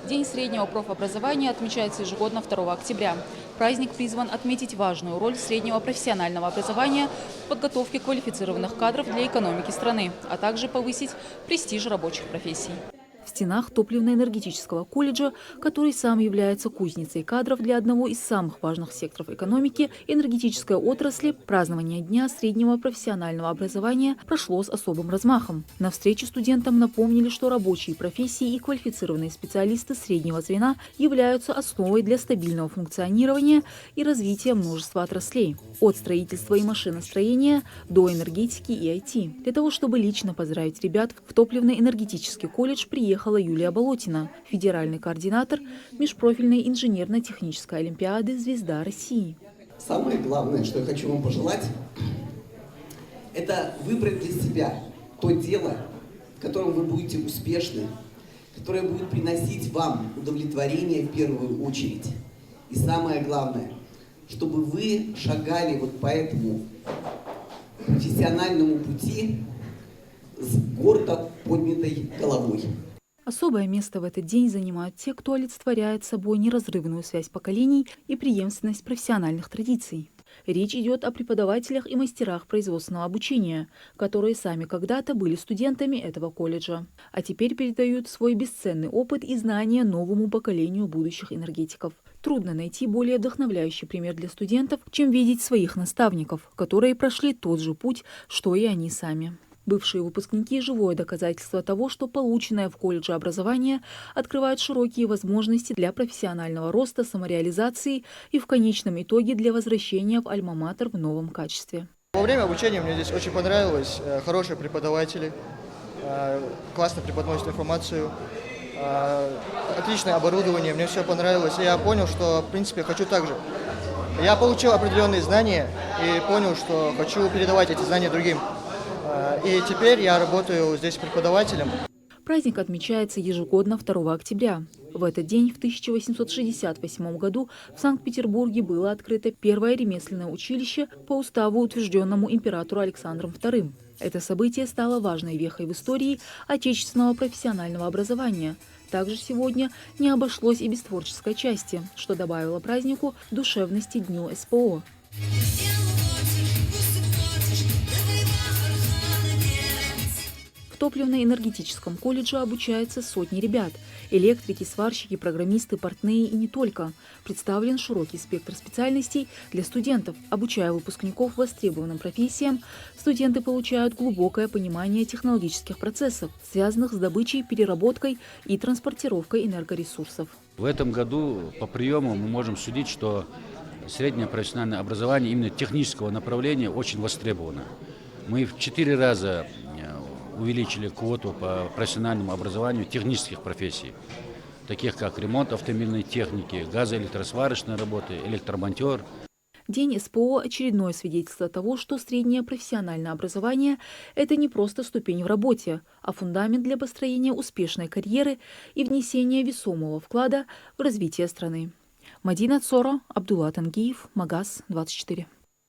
День среднего профобразования отмечается ежегодно 2 октября. Праздник призван отметить важную роль среднего профессионального образования в подготовке квалифицированных кадров для экономики страны, а также повысить престиж рабочих профессий. В стенах топливно-энергетического колледжа, который сам является кузницей кадров для одного из самых важных секторов экономики, энергетической отрасли, празднование Дня среднего профессионального образования прошло с особым размахом. На встрече студентам напомнили, что рабочие профессии и квалифицированные специалисты среднего звена являются основой для стабильного функционирования и развития множества отраслей. От строительства и машиностроения до энергетики и IT. Для того, чтобы лично поздравить ребят, в топливно-энергетический колледж приехала Юлия Болотина, федеральный координатор межпрофильной инженерно-технической олимпиады «Звезда России». Самое главное, что я хочу вам пожелать, это выбрать для себя то дело, в котором вы будете успешны, которое будет приносить вам удовлетворение в первую очередь. И самое главное, чтобы вы шагали вот по этому профессиональному пути с гордо поднятой головой. Особое место в этот день занимают те, кто олицетворяет собой неразрывную связь поколений и преемственность профессиональных традиций. Речь идет о преподавателях и мастерах производственного обучения, которые сами когда-то были студентами этого колледжа, а теперь передают свой бесценный опыт и знания новому поколению будущих энергетиков. Трудно найти более вдохновляющий пример для студентов, чем видеть своих наставников, которые прошли тот же путь, что и они сами. Бывшие выпускники – живое доказательство того, что полученное в колледже образование открывает широкие возможности для профессионального роста, самореализации и в конечном итоге для возвращения в альма-матер в новом качестве. Во время обучения мне здесь очень понравилось. Хорошие преподаватели, классно преподносят информацию, отличное оборудование, мне все понравилось. И я понял, что в принципе хочу так же. Я получил определенные знания и понял, что хочу передавать эти знания другим. И теперь я работаю здесь преподавателем. Праздник отмечается ежегодно 2 октября. В этот день в 1868 году в Санкт-Петербурге было открыто первое ремесленное училище по уставу, утвержденному императору Александром II. Это событие стало важной вехой в истории отечественного профессионального образования. Также сегодня не обошлось и без творческой части, что добавило празднику душевности Дню СПО. В топливно-энергетическом колледже обучаются сотни ребят – электрики, сварщики, программисты, портные и не только. Представлен широкий спектр специальностей для студентов. Обучая выпускников востребованным профессиям, студенты получают глубокое понимание технологических процессов, связанных с добычей, переработкой и транспортировкой энергоресурсов. В этом году по приему мы можем судить, что среднее профессиональное образование именно технического направления очень востребовано. Мы в 4 раза увеличили квоту по профессиональному образованию технических профессий, таких как ремонт автомобильной техники, газоэлектросварочной работы, электромонтер. День СПО – очередное свидетельство того, что среднее профессиональное образование – это не просто ступень в работе, а фундамент для построения успешной карьеры и внесения весомого вклада в развитие страны. Мадина Цоро, Абдулла Тангиев, Магаз 24.